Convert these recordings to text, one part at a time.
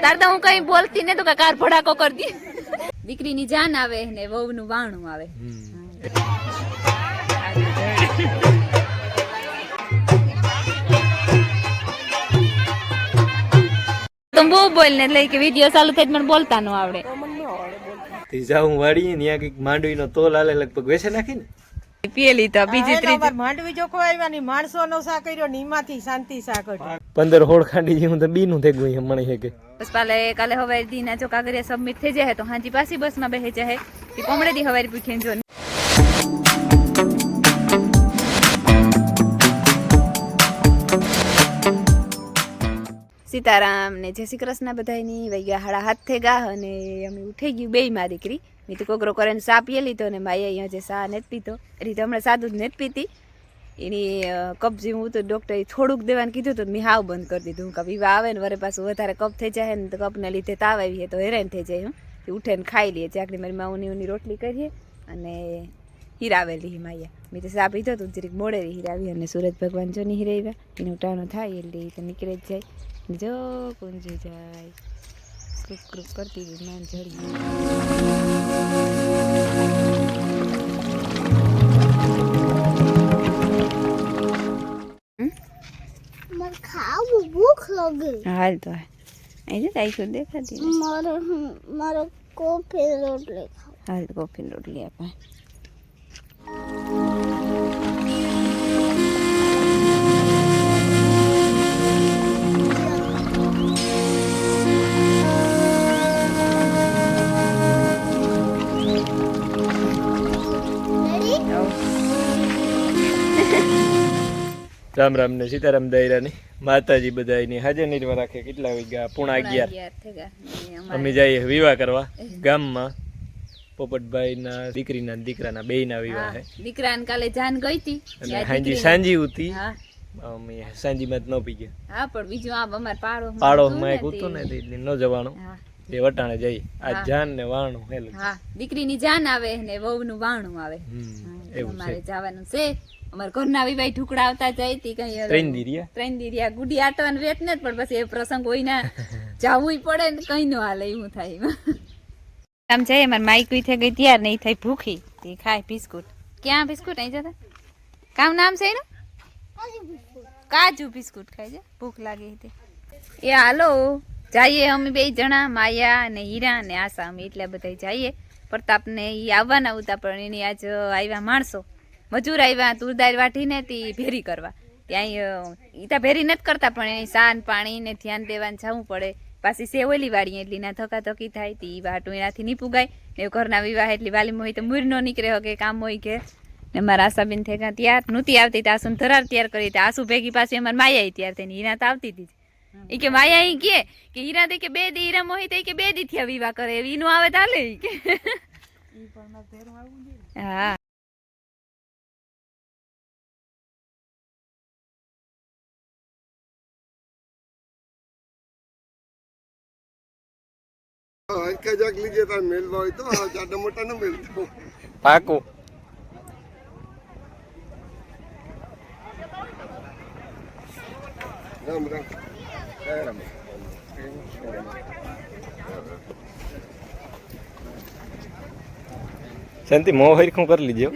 તાર તો હું કઈ બોલતી ને તો કાર ભડાકો કરતી. દીકરીની જાન આવે ને વહુનું વાણું આવે. તો બહુ બોલ ને એટલે કે વિડિયો ચાલુ થાય મને બોલતા ન આવડે. તીજા હું વાડી ને ત્યાં કઈક માંડવીનો તોલ આલે લગભગ વેસે નાખી ને પેલી તો બીજી ત્રીજી માંડવી જોકો આવ્યા ની માણસો નો સા કર્યો નીમાંથી શાંતિ સા કર્યો 15 હોળ ખાંડી જેવું તો બીનું થઈ ગયું મને હે કે બસ કાલે હવારી દી ના જો કાગરિયા સબમિટ થઈ જાય તો હાજી પાછી બસ માં બેહી જાય કે કોમડે દી હવારી પૂછીને જો. સીતારામ ને જય શ્રી કૃષ્ણ બધાની વૈયા 7:30 થઈ ગયા અને અમે ઉઠી ગયું બે માં દીકરી. મેં તો કોગરો કરીને સા પી લીધો ને માએ અહીંયા જે સા નથી પીતો રીતે હમણાં સાદું જ નથી પીતી. એની કપ જેવું તો ડૉક્ટરે થોડુંક દેવાનું કીધું તો મેં હાવ બંધ કરી દીધું. કે વિવાહ આવે ને વરે પાછું વધારે કપ થઈ જાય ને તો કપને લીધે તાવ આવી તો હેરાન થઈ જાય. હું ઉઠે ને ખાઈ લઈએ ચાકડી મારી માઉની રોટલી કરીએ અને હીરાવેલી માયા મેં તો સા પીધો તો જરીક મોડેરી હીરાવી અને સૂરજ ભગવાન જો નહીં હીરાવ્યા એનું ટાણું થાય એટલે તો નીકળે જ જાય. જો કુંજુ જાય ક્રુપ ક્રુપ કરતી માન જડી. ખાવું ભૂખ લાગે. હાલ તો અહીં તાઈ દેખાતી મારો કોફી રોટલી ખાવ. હાલ કોફી રોટલી આપે. રામ રામ ને સીતારામ દાયરાની માતાજી બધાની હાજર નિર્વા રાખે. કેટલા વાગ્યા? 11:30. અમે જઈએ વિવાહ કરવા ગામમાં. પોપટભાઈ ના દીકરીના દીકરાના બેયના વિવાહ હે. દીકરાને કાલે જાન ગઈ હતી અને હાંજી સાંજી ઉતી. અમે સાંજીમાં જ ન પી ગયા. હા પણ બીજું આ અમાર પાડોમાં એક ઉતું ને એટલે ન જવાનું. એ વટાણે જઈએ. આ જાન ને વાણું હેલું. હા દીકરીની જાન આવે ને વહુનું વાણું આવે. એવું અમારે જવાનું છે. અમાર ઘરના વિવાહ ઢુકડા આવતા જાય તી કઈ 3 દીરિયા ગુડી આટવાનું વેત ને પણ પછી એ પ્રસંગ હોય ના જાવું પડે ને કઈ નો હાલે એવું થાય. આમ જાય મારી માઈક થઈ ગઈ ત્યાર નહીં થઈ ભૂખી તે ખાય બિસ્કુટ. ક્યાં બિસ્કુટ અહીં જતા કામ નામ છે એનું કાજુ બિસ્કુટ ખાય છે ભૂખ લાગી હતી. એ હાલો જઈએ અમે 2 જણા માયા અને હીરા અને આશા અમે એટલા બધા જઈએ. પ્રતાપ ને એ આવવાના હતા પણ એની આજ આવ્યા માણસો મજૂર આવ્યા તુરદાર વાટીને તી ભેરી કરવા. ત્યાં ઈતા ભેરી નથી કરતા પણ એની સાન પાણી ને ધ્યાન દેવાનું જવું પડે. પાછી સેવલી વાળી એટલી ના થકાથકી થાય તી વાટું એનાથી નહીં પુગાય ને ઘરના વિવાહ એટલી વાલી હોય તો મૂર નો નીકળે કે કામ હોય કે ને મારા આશાબેન થઈ ગયા ત્યાર નહોતી આવતી તો આસુ ધરાર તૈયાર કરી હતી. આસુ ભેગી પાછી અમારે માયા તૈયાર થઈને હીરા તો આવતી હતી. એ કે માયા ઈ કે હીરા દે કે 2 દી હીરા મોહિત કે 2 દી થયા વિવાહ કરે એનું આવે તો હાલે કે હા. પાકું રામ રામ. શાંતિ મોં હરખું કરી લીજો.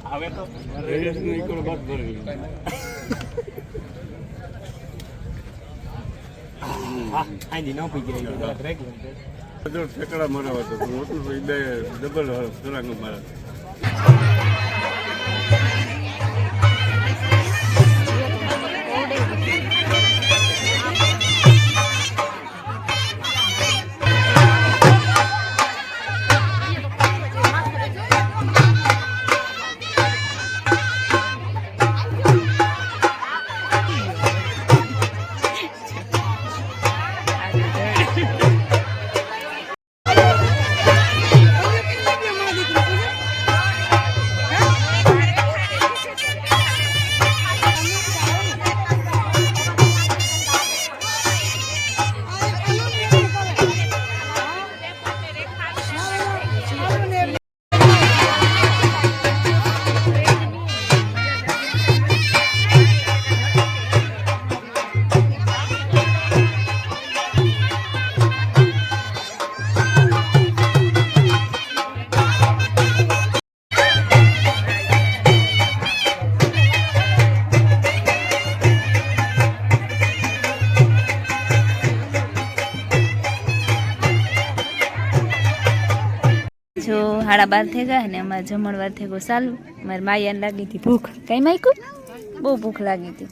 આવે તો ઠેકડા મારવા તો મોટું બે ડબલ સુરાંગ મારા જો 12:30 થઈ ગયા ને અમારે જમણવાર થઈ ગયો ચાલુ. મારી માયાને લાગી હતી ભૂખ. કઈ માયકું બહુ ભૂખ લાગી હતી.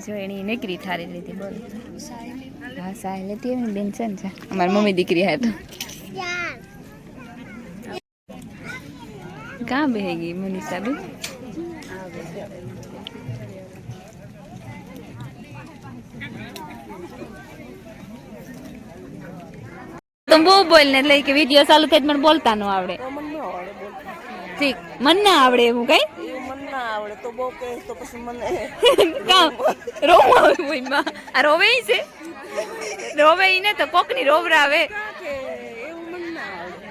જો એની નીકળી ઠારી લીધી. બોલ હા સાહેબ લેતી એવી બેન છે ને અમારી મમ્મી દીકરી હતા. કાં બેહી ગઈ મનીષા બેન? તું બહુ બોલ ને એટલે કે વિડીયો ચાલુ થાય મને બોલતા ન આવડે. ઠીક મન ના આવડે એવું કઈ રોવું આવે કોઈમાં. આ રોવે છે રોવે ને તો કોક ની રોવરાવે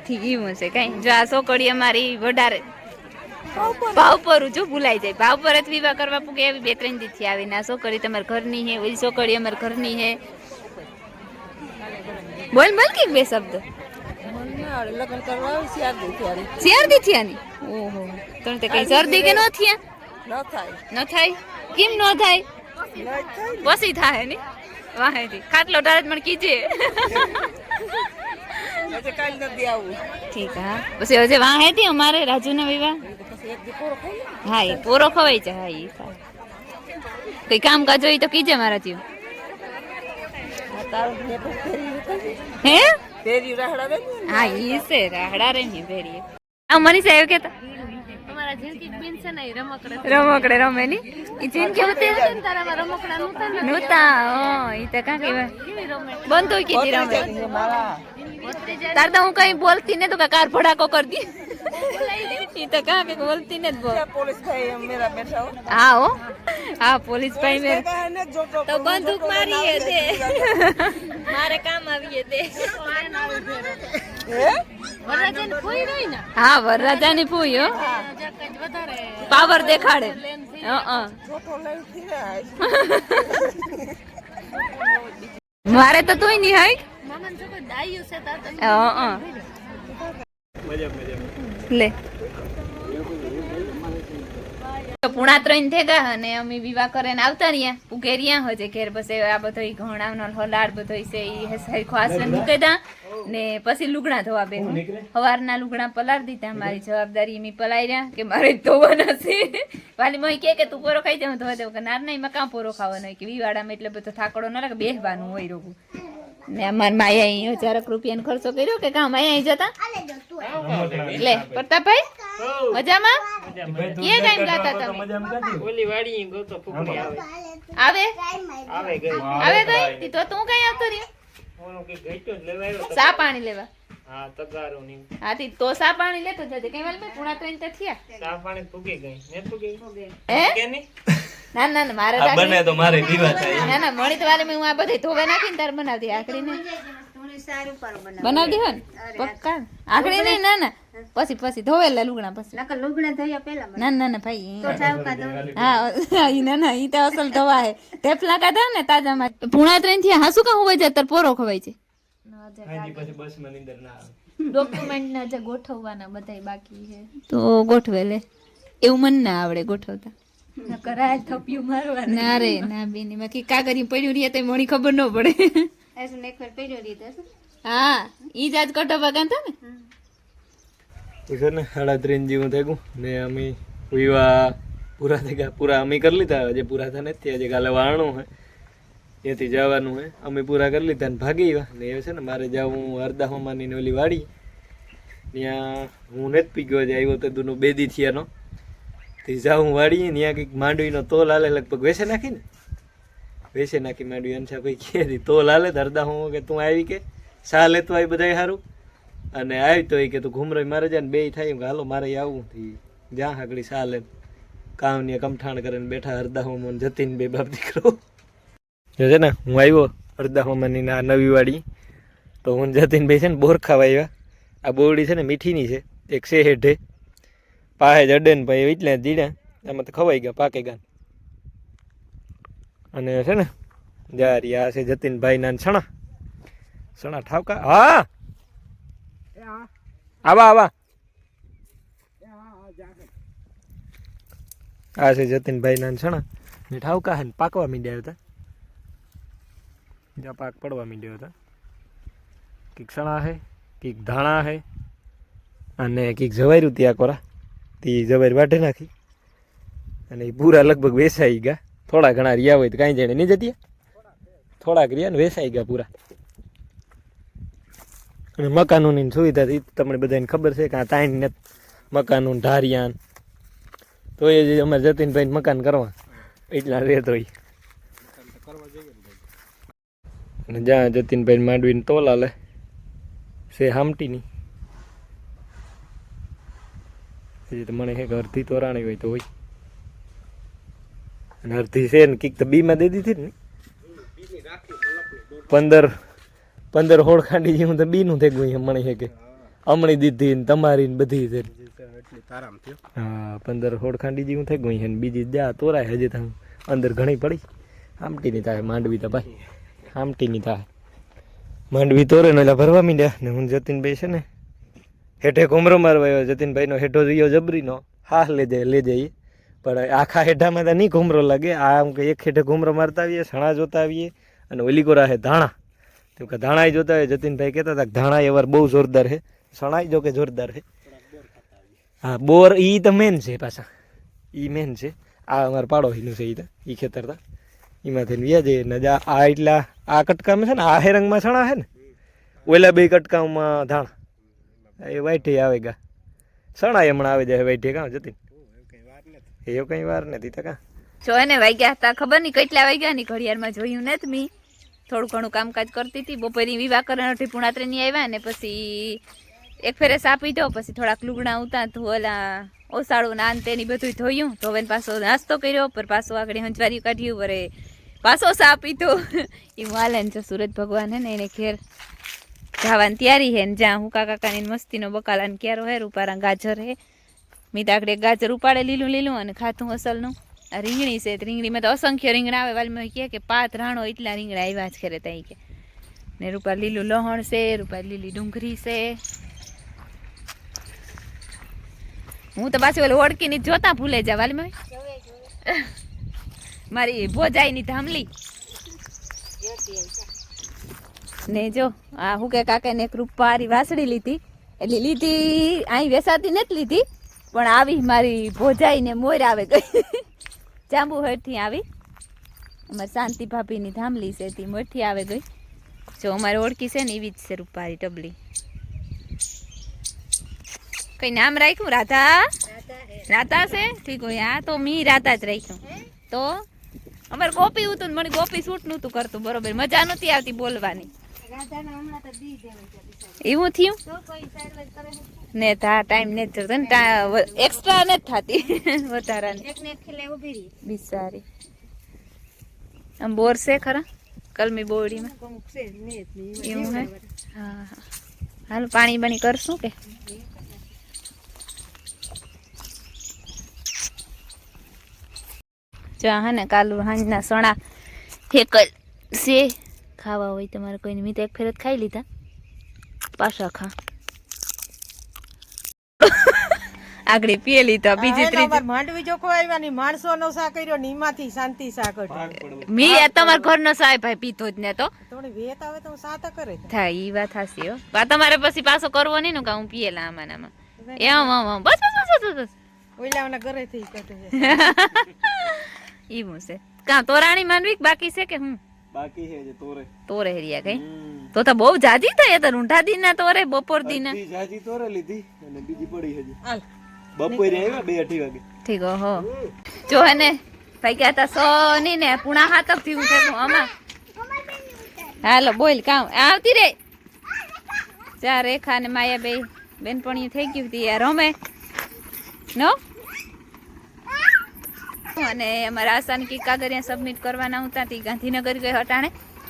ઠીક એવું છે કઈ. જો આ છોકરી અમારી વધારે ભાવ પર જો ભૂલાઈ જાય. ભાવ પર જ વિવાહ કરવા પૂગે એવી 2-3 દી થી આવીને આ છોકરી તમારી ઘરની હે, ઓલી છોકરી અમારી ઘરની હે. બોલ બોલ કે બે શબ્દ. લગ્ન કરવા શિયારદી થયા ની. ઓહો તને તે કઈ શરદી કે ન થયા? ન થાય ન થાય કેમ ન થાય? પછી થાય ને વાહેથી ખાટલો ડાયરેક્ટ મને કીજે. કાલ નથી આવું. ઠીક હા પછી હજે વાહેથી અમારે રાજુના વિવાહ. હા એ પોરો ખવાય છે. હા એ કઈ કામ કાજ હોય તો કીજે મારાથી. હે હા ઈ છે રાહડા રે ને ભેરી. આ મનીષા એવું કેતા રમકડે રમે ની ઈ જિંદગી હોતે નહોતા. ઈ તો કાં કેવા બંધ હોય કીધી રમે. તાર તો હું કઈ બોલતી ને તો કાર ભડાકો કરતી. ઈ તો કાં કે બોલતી ને બોલ. પોલીસ ભાઈ મેરા બેઠા હો. હા હો હા પોલીસ ભાઈ મેં તો બંદૂક મારીએ દે મારે કામ આવીએ દે. હા વરરાજાની ફૂઈ હો પાવર દેખાડે. મારે તો તોય નહીં હાઈ લે. પૂણા 3 થઈ ગયા અને અમે વિવાહ કરીને આવતા રહ્યા ઉઘેરિયા હજે ઘેર. પછી આ બધો ઘણાનો હલાડ બધો છે એ ખાસને મૂકે દા ને પછી લુગડા ધોવા બે. સવારના લુગડા પલાર દીધા. મારી જવાબદારી મેં પલાઈ રહ્યા કે મારે ધોવાના છે. વાલી મય કે તું પોરો ખાઈ જાવ ધોવા દેવું કે ના નહીં એમાં કાં પોરો ખાવાનો હોય કે વિવાડામાં એટલે બધો થાકડો ન લાગે બેહવાનું હોય રોગું. ને અમાર માયા 1000 રૂપિયાનો ખર્ચો કર્યો કે કામ અહીંયા જતા લે. પ્રતાપભાઈ મજામાં કે કામ ગાતા તમે? ઓલી વાડી ગોતો ફૂકડી આવે આવે ગઈ તો તું કઈ આવતો રહ્યો? ઓનો કે ગઈતો જ લેવા આવ્યો. સા પાણી લેવા? હા તગારો ની. હા તી તો સા પાણી લેતો જજે. કઈ વાલ મે પૂણા 3 તો થયા. સા પાણી ફૂકી ગઈ ને ફૂકી હે કે ની? ના ના ના મારે આ બને તો મારે વિવાહ થાય. ના ના મણી તો વાલે મે હું આ બધે ધોવે નાખીને તાર બનાવતી આખડી ને બનાવતી હો ને પક્કા આખડી નહીં. ના ના પછી ધોવેલા લુગડા પછી લુગડા ધોયા પેલા ના ના ના ભાઈ હા ઈ ના ના ઈ તો અસલ ધોવા હે. ટેપલા કાઢા ને તાજામાં પૂણા 3 થી હાસુ કા હોવા જાય તાર પોરો ખવાય છે. હાજી પછી બસ માં નીંદર ના આવે. ડોક્યુમેન્ટ ના જે ગોઠવવાના બધાય બાકી છે તો ગોઠવે લે. એવું મન ના આવડે ગોઠવતા. કરાય થપ્યું મારવા ના રે ના બેની બાકી કાગરી પડ્યું રહે તો મણી ખબર ન પડે. એસને એક વાર પડ્યો લીધો હા ઈ જ આજ કટો બગાન હતા ને એ છે ને 3.5 જેવું થઈ ગયું ને અમે વિવાહ પૂરા થઈ ગયા પૂરા અમે કરી લીધા હજી પૂરા થયા નથી હજી કાલે વાળનું હે ત્યાંથી જવાનું હે અમે પૂરા કરી લીધા ને ભાગી ગયા ને એ છે ને મારે જવું હરદાહોમાની ઓલી વાડી ત્યાં હું નથી પી ગયો આવ્યો તો દૂનો 2 દી થયાનો તે જાઉં વાડીએ ત્યાં કંઈક માંડવીનો તોલ હાલે લગભગ વેસે નાખી માંડવી અંશા ભાઈ કે તોલ હાલે હરદાહોમાં કે તું આવી કે સા લેતો આવી બધા સારું અને આવી તો કે તું ઘૂમરો મારે જાય ને બે થાય કે હાલો મારે આવું થી જ્યાં આગળ સા લે કામની કમઠાણ કરીને બેઠા હરદાહોમાં જતીન બે બાપ દીકરો છે ને હું આવ્યો હરદાહોમાંની ના નવી વાડી તો હું જતીન ભાઈ છે ને બોર ખાવા આવ્યા આ બોરડી છે ને મીઠીની છે એક છે હેઠે પાહે જડે ને ભાઈ એટલે જીડ્યા એમાં તો ખવાઈ ગયા પાકે ગયા અને છે ને જારી આ છે જતીનભાઈ ના સણા ઠાવકા હા આવા આ છે જતીનભાઈ ના સણા ને ઠાવકા હે પાકવા માંડ્યા હતા જ્યાં પાક પડવા માંડ્યો હતા કીક સણા હે કીક ધાણા હે અને કીક જવાર્યું ત્યાં કોરા તે જવારી વાઢે નાખી અને એ પૂરા લગભગ વેસાઈ ગયા થોડા ઘણા રહ્યા હોય તો કાંઈ જાણે નહીં જતી થોડાક રહ્યા ને વેસાઈ ગયા પૂરા અને મકાનોની સુવિધા એ તમને બધાને ખબર છે કે આ તાઈન ને મકાનો ઢારિયાન તો એ જે અમારે જતીનભાઈ મકાન કરવા એટલા રહેતો હોય અને જ્યાં જતીનભાઈ માંડવીને તોલા લે છે હામટીની હજી તો મને કંઈક અડધી તોરાણી હોય તો હોય અને અડધી છે ને કંઈક તો બીમાં દઈ દીધી ને 15 ખાંડી જેવું તો બીનું થઈ ગયું મને છે કે અમણી દીધી ને તમારી ને બધી છે હા 15 ખાંડી જેવું થઈ ગયું છે ને બીજી જા તોરાય હજી તો અંદર ઘણી પડી આમટીની થાય માંડવી તો ભાઈ આમટીની થાય માંડવી તોરે ને એટલે ભરવા માંડ્યા ને હું જતીનભાઈ છે ને હેઠે ઘુમરો મારવા આવ્યો જતીનભાઈનો હેઠો જોયો જબરીનો હા લે જાય પણ આખા હેઠામાં તો નહીં ઘુમરો લાગે આ આમ કે એક હેઠે ઘુમરો મારતા આવીએ સણા જોતા આવીએ અને ઓલી કોરા હે ધાણા તો કે ધાણા જોતા હોય જતીનભાઈ કહેતા હતા કે ધાણા એવાર બહુ જોરદાર છે સણા જો કે જોરદાર છે હા બોર એ તો મેન છે પાછા એ મેન છે આ અમારા પાડોશીનું છે એ તો એ ખેતર હતા એમાંથી વ્યાજે ને આ એટલા આ કટકામાં છે ને આ હેરંગમાં સણા છે ને ઓલા બે કટકામાં ધાણા એ વાઈટે આવે ગા સણા હમણાં આવે જાય વાઈટે કાં જતી એવું કઈ વાર નથી તો કાં જો એને વાગ્યા હતા ખબર નહીં કેટલા વાગ્યા ની ઘડિયાળમાં જોયું ને મેં થોડું ઘણું કામકાજ કરતી હતી બપોરની વિવાહ કરવાનો ટીપુણાત્રે ની આવ્યા ને પછી એક ફેરે સાપી દો પછી થોડાક લુગડા ઉતા ધોલા ઓસાળું નાન તેની બધું ધોયું ધોવે પાછો નાસ્તો કર્યો પર પાછો આગળ હંજવારી કાઢ્યું વરે પાછો સાપી તો એ હાલે ને જો સુરત ભગવાન હે ને એને ઘેર જવાની તૈયારી હે ને જ્યાં હું કાકાની મસ્તીનો બકાલાને ક્યારો હે રૂપારા ગાજર હે મેં તો આગળ ગાજર ઉપાડે લીલું અને ખાતું અસલનું આ રીંગણી છે રીંગણીમાં તો અસંખ્ય રીંગણા આવે વાલમાં કહે કે 5 રાણો એટલા રીંગણા આવ્યા જ ખરે ત્યાં કે ને રૂપા લીલું લહણ છે રૂપા લીલી ડુંગળી છે હું તો પાછી ઓલી ઓળખીની જોતા ભૂલે જા વાલમાં મારી ભોજાઈની ધામલી ને જો આ હું કે કાકાને એક રૂપારી વાસળી લીધી એટલે લીધી અહીં વેસાતી નથી લીધી પણ આવી મારી ભોજાઈને મોર આવે ગઈ જાંબુ હેઠથી આવી અમારી શાંતિ ભાભીની ધામલી છે તે મોરથી આવે ગઈ જો અમારે ઓળખી છે ને એવી જ છે રૂપારી ટબલી કઈ નામ રાખ્યું રાધા છે ઠીક હોય હા તો મી રાધા જ રાખ્યું તો અમારે ગોપી હતું મને ગોપી શૂટ નહોતું કરતું બરોબર મજા નહોતી આવતી બોલવાની એવું થયું ને તા ટાઈમ ને જતો ને એક્સ્ટ્રા ને થતી વધારાની બિચારી આમ બોર છે ખરા કલમી બોરડીમાં એવું હે હા હાલ પાણી બાણી કરશું કે જો હા ને કાલુ હાંજના સણા ઠેકલ છે ખાવા હોય તમારે કોઈને મેં તો એક ફેર જ ખાઈ લીધા પાછા ખા આગળ પીએલી તો બીજી ત્રીજી માંડવી જોખો આવ્યા માણસો નો સા કર્યો ને એમાંથી શાંતિ સા કર્યો મી તમારા ઘરનો સાહેબ ભાઈ પીતો જ ને તો થોડી વેત આવે તો સા તો કરે થાય ઈ વાત હાસી હો બા તમારે પછી પાછો કરવો નહીં ને કે હું પીએલા આમાં આમાં એમ બસ બસ બસ બસ ઓઈલાના ઘરે થી કટે ઈ મુસે કા તોરાણી માંડવી બાકી છે કે હું બાકી છે જે તોરે તોરે હેરિયા કઈ તો બહુ જાજી થાય તો ઊંઢા દી ના તોરે બપોર દી ના જાજી તોરે લીધી અને બીજી પડી હજી હાલ બપોરે આવ્યા 2:30 વાગે ઠીક હો જો હે ને ભાઈ ગયા તા સોની ને પુણા હાથક થી ઉઠે આમાં હાલો બોલ કામ આવતી રે ચાર રેખા ને માયા બે બેનપણી થઈ ગયું હતી યાર રમે નો અને અમારા આસાન કી કાગળિયા સબમિટ કરવાના હતા તી ગાંધીનગર ગઈ હટાણે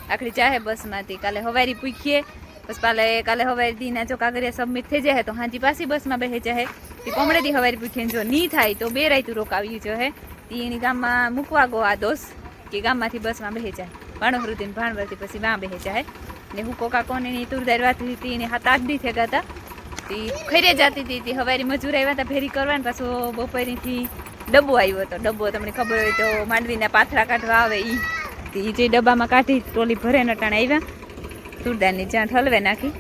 આખરી ચાહે બસમાંથી કાલે હવારી પૂછીએ બસ કાલે હવારી દીના જો કાગળિયા સબમિટ થઈ જાય તો હાજી પાછી બસમાં બેહે જાય તે કોમડે દી હવારી પૂછીને જો નહીં થાય તો બે રાયતું રોકાવ્યું જો હે તીની ગામમાં મૂકવા ગો આ દોસ કે ગામમાંથી બસમાં બેહે જાય ભાણવૃત્તિ ભાણવરથી પછી વાં બેહે જાય ને હું કોકા કોની તુરદાર વાત હતી એને 7-8 દી થઈ ગયા હતા તી ખરે જતી હતી તી હવારી મજૂર આવ્યા હતા ફેરી કરવાની પાછો બપોરીથી ડબ્બો આવ્યો હતો ડબ્બો તમને ખબર હોય તો માંડવીના પાથરા કાઢવા આવે ઈ જે ડબ્બામાં કાઢી ટોલી ભરે નટાણ આવ્યા તુરદારની જ્યાં ઠલવે નાખી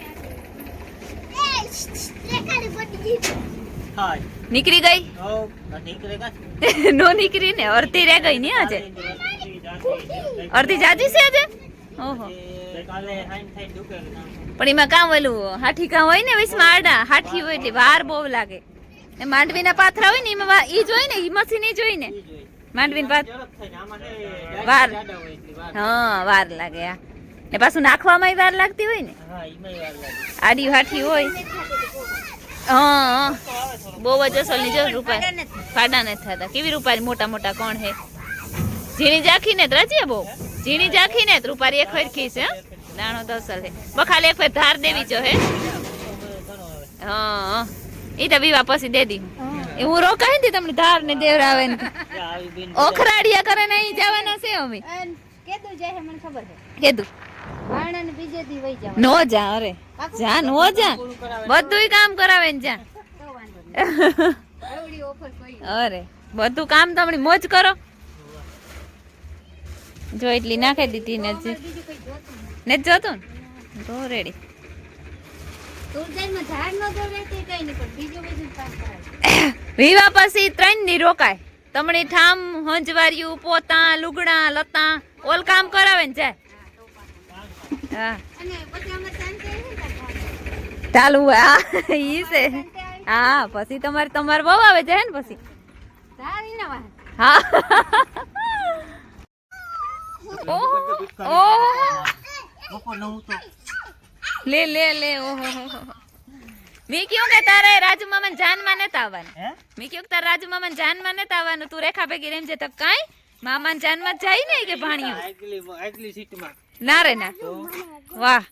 નીકળી ગઈ નો નીકળી ને અડધી રે ગઈ ને આજે અડધી જાજી છે આજે ઓહો પણ એમાં કામ ઓલું હાથી કામ હોય ને વિસમાં આડા હાથી હોય એટલે વાર બહુ લાગે ને માંડવીના પાથરા હોય ને એમાં ઈ જોઈ ને ઈ મશીન ઈ જોઈ ને માંડવીના વાર હા વાર લાગે આ ને પાછું નાખવામાં વાર લાગતી હોય ને આડી હાથી હોય હા બહુ જ અસલ ની જો રૂપાય ફાડા નથી થતા કેવી રૂપારી મોટા મોટા કોણ હે ઝીણી જાખી ને રજીએ બહુ ઝીણી જાખી ને રૂપારી એક ખરખી છે દાણો તો અસલ હે બખાલે એક ધાર દેવી જો હે હા ઈ તો વિવાહ પછી દે દી હું રોકાય ને તમને ધાર ને દેવરાવે ને ઓખરાડિયા કરે ને અહીં જવાના છે અમે કેદું જાય મને ખબર છે કીધું આણને બીજે દી વઈ જાવ નો જા અરે જા નો જા બધુંય કામ કરાવે ને જા આવડી ઓફર કોઈ અરે બધું કામ તમને મોજ કરો જો એટલી નાખી દીધી ને ને જોતું ને તો રેડી તુરજાઈમાં ઝાડ નો દોરે તે કઈ નહીં પણ બીજું બધું કામ કરાવે વિવાહ પછી 3 દી રોકાય તમને ઠામ હંજવારિયું પોતા લુગડા લતા ઓલ કામ કરાવે ને જાય હા અને પછી અમે શાંતિ ચાલુ હા ઈ છે હા પછી તમારે બહુ આવે છે ને પછી ધારી ના વાહ હા લે લે લે ઓહો મી ક્યું કે તારે રાજુ મામા જાનમાં નતા આવવાનું મી ક્યું કે તારે રાજુ મામા જાનમાં નતા આવવાનું તું રેખા ભેગી રેમ છે તો કાઈ મામા જાનમાં જાય ને કે ભાણિયું આગલી સીટમાં ના રે ના વાહ